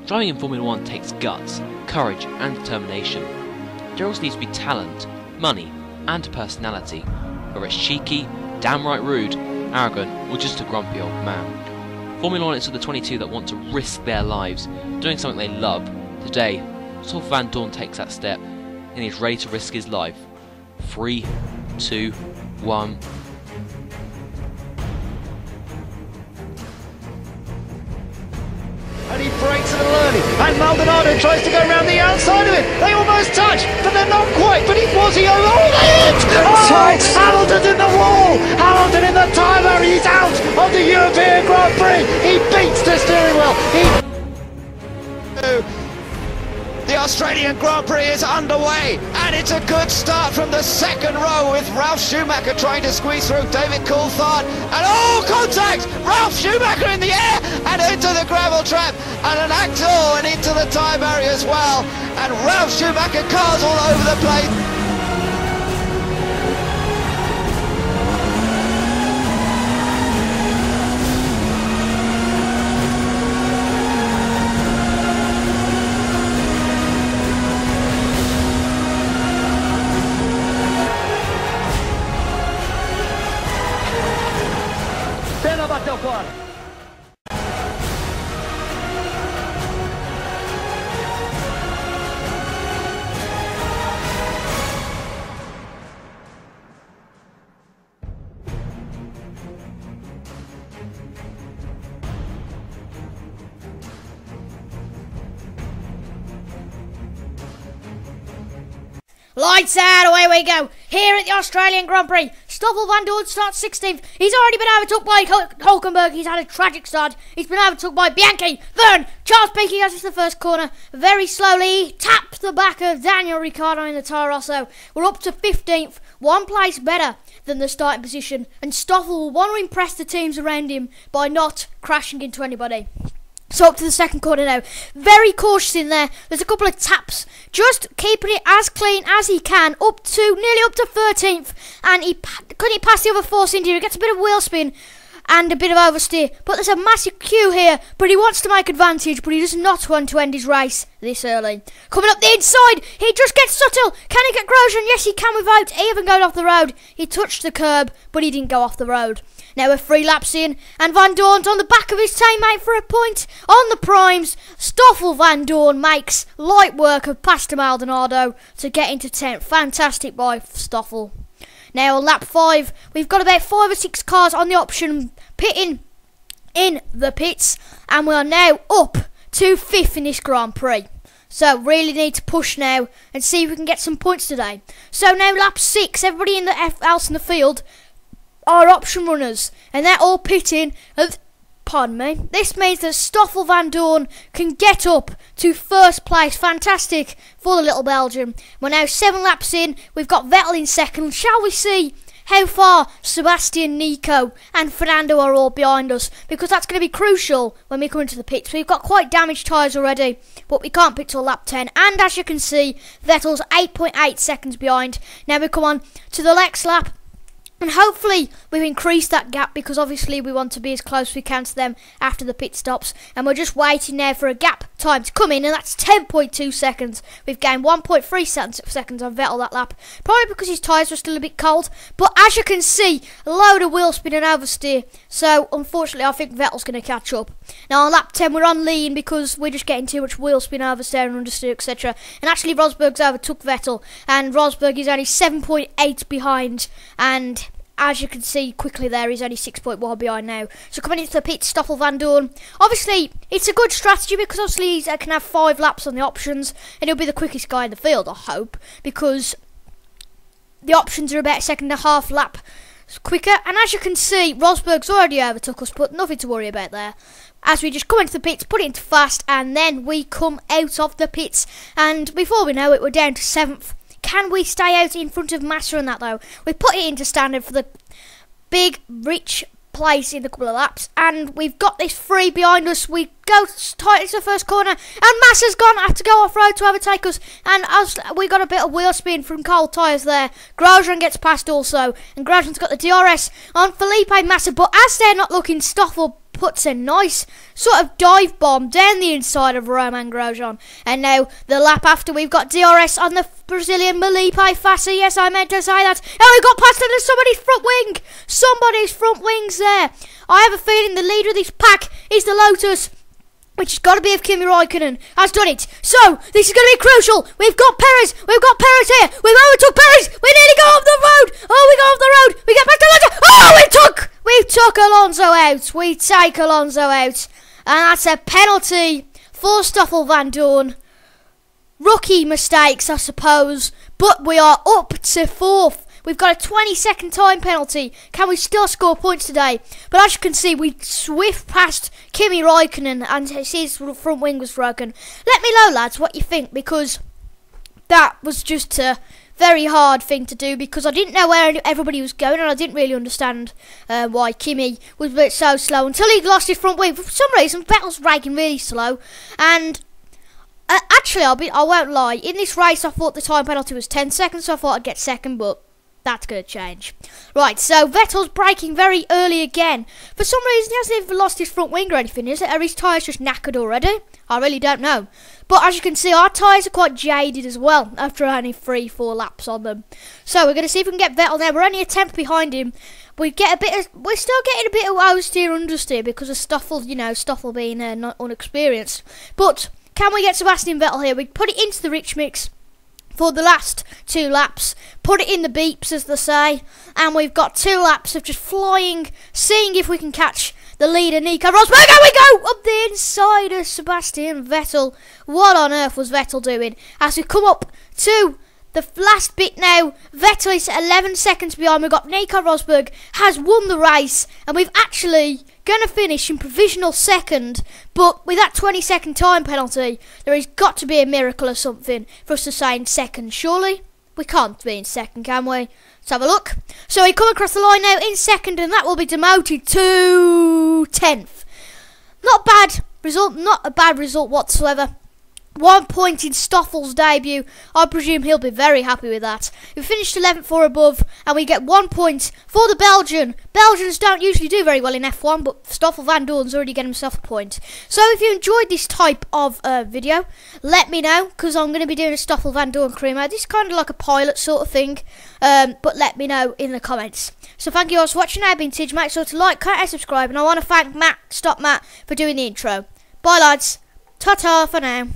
Driving in Formula 1 takes guts, courage and determination. There also needs to be talent, money and personality, whether it's cheeky, downright rude, arrogant or just a grumpy old man. Formula 1 is for the 22 that want to risk their lives, doing something they love. Today, Stoffel Vandoorne takes that step and he's ready to risk his life. 3, 2, 1... And he breaks it early, and Maldonado tries to go around the outside of it. They almost touch, but they're not quite. But was he over? Oh, they hit! Oh, Hamilton's in the wall! Hamilton in the timer, he's out of the European Grand Prix. He beats the steering wheel. The Australian Grand Prix is underway, and it's a good start from the second row with Ralf Schumacher trying to squeeze through David Coulthard, and oh, contact! Ralf Schumacher in the air and into the gravel trap, and an Actor and into the tie barrier as well, and Ralf Schumacher cars all over the place. Bateu fora. Lights out, away we go. Here at the Australian Grand Prix, Stoffel Vandoorne starts 16th. He's already been overtook by Hulkenberg. He's had a tragic start. He's been overtook by Bianchi, Verne, Charles Piquet as it's the first corner. Very slowly, he taps the back of Daniel Ricciardo in the Toro Rosso. We're up to 15th, one place better than the starting position. And Stoffel will want to impress the teams around him by not crashing into anybody. So up to the second corner now. Very cautious in there. There's a couple of taps. Just keeping it as clean as he can. Nearly up to 13th. And he couldn't pass the other Force India. He gets a bit of wheel spin and a bit of oversteer. But there's a massive queue here. But he wants to make advantage. But he does not want to end his race this early. Coming up the inside. He just gets subtle. Can he get Grosjean? Yes, he can without even going off the road. He touched the curb, but he didn't go off the road. Now we're 3 laps in, and Vandoorne's on the back of his teammate for a point. On the primes, Stoffel Vandoorne makes light work of Pastor Maldonado to get into 10th. Fantastic by Stoffel. Now on lap 5, we've got about 5 or 6 cars on the option pitting in the pits, and we are now up to 5th in this Grand Prix. So really need to push now and see if we can get some points today. So now lap 6, everybody else in the field are option runners, and they're all pitting. Pardon me. This means that Stoffel Vandoorne can get up to first place. Fantastic for the little Belgian. We're now 7 laps in. We've got Vettel in second. Shall we see how far Sebastian, Nico and Fernando are all behind us? Because that's going to be crucial when we come into the pits. We've got quite damaged tyres already, but we can't pit till lap 10. And as you can see, Vettel's 8.8 seconds behind. Now we come on to the next lap. And hopefully we've increased that gap, because obviously we want to be as close as we can to them after the pit stops. And we're just waiting now for a gap time to come in, and that's 10.2 seconds. We've gained 1.3 seconds on Vettel that lap, probably because his tyres were still a bit cold. But as you can see, a load of wheel spin and oversteer. So unfortunately I think Vettel's going to catch up. Now on lap 10 we're on lean because we're just getting too much wheel spin, oversteer and understeer, etc. And actually Rosberg's overtook Vettel, and Rosberg is only 7.8 behind, and as you can see quickly there, he's only 6.1 behind now. So coming into the pit, Stoffel Vandoorne. Obviously, it's a good strategy because obviously he can have 5 laps on the options, and he'll be the quickest guy in the field, I hope, because the options are about a 1.5 lap quicker. And as you can see, Rosberg's already overtook us, but nothing to worry about there. As we just come into the pits, put it into fast, and then we come out of the pits. And before we know it, we're down to 7th. Can we stay out in front of Massa on that though? We put it into standard for the big, rich place in a couple of laps, and we've got this free behind us. We go tight into the first corner, and Massa's gone. I have to go off-road to overtake us, and as we got a bit of wheel spin from cold tyres there. Grosjean gets past also, and Grosjean's got the DRS on Felipe Massa, but as they're not looking, Stoffel puts a nice sort of dive bomb down the inside of Romain Grosjean. And now the lap after, we've got DRS on the Brazilian Felipe Fassi. Yes, I meant to say that. And we got past under somebody's front wing. Somebody's front wing's there. I have a feeling the leader of this pack is the Lotus, which has got to be if Kimi Raikkonen has done it. So, this is going to be crucial. We've got Perez here. We've overtook Perez. We nearly go off the road. Oh, we go off the road. We get back to Alonso. Oh, we took Alonso out. We take Alonso out. And that's a penalty for Stoffel Vandoorne. Rookie mistakes, I suppose. But we are up to 4th. We've got a 20-second time penalty. Can we still score points today? But as you can see, we swift past Kimi Raikkonen and his front wing was broken. Let me know, lads, what you think, because that was just a very hard thing to do, because I didn't know where everybody was going and I didn't really understand why Kimi was a bit so slow until he lost his front wing. For some reason, Vettel's braking really slow. And actually, I won't lie, in this race I thought the time penalty was 10 seconds, so I thought I'd get second, but that's going to change. Right, so Vettel's braking very early again. For some reason, he hasn't even lost his front wing or anything, is it? Are his tyres just knackered already? I really don't know. But as you can see, our tyres are quite jaded as well after only 3-4 laps on them. So we're going to see if we can get Vettel there. We're only a tenth behind him. We're still getting a bit of oversteer, understeer because of Stoffel, Stoffel being not unexperienced. But can we get Sebastian Vettel here? We put it into the rich mix for the last 2 laps, put it in the beeps as they say, and we've got 2 laps of just flying, seeing if we can catch the leader Nico Rosberg, and we go up the inside of Sebastian Vettel. What on earth was Vettel doing? As we come up to the last bit now, Vettel is 11 seconds behind. We've got Nico Rosberg has won the race, and we've actually going to finish in provisional second, but with that 20-second time penalty, there has got to be a miracle or something for us to say in second. Surely we can't be in second, can we? Let's have a look. So we come across the line now in second, and that will be demoted to 10th. Not a bad result whatsoever. 1 point in Stoffel's debut. I presume he'll be very happy with that. We finished 11th or above, and we get 1 point for the Belgian. Belgians don't usually do very well in F1, but Stoffel Vandoorne's already getting himself a point. So if you enjoyed this type of video, let me know, because I'm going to be doing a Stoffel Vandoorne career mode. This is kind of like a pilot sort of thing, but let me know in the comments. So thank you all for watching. I've been Tidge. Make sure to like, comment and subscribe, and I want to thank Matt, for doing the intro. Bye lads. Ta-ta for now.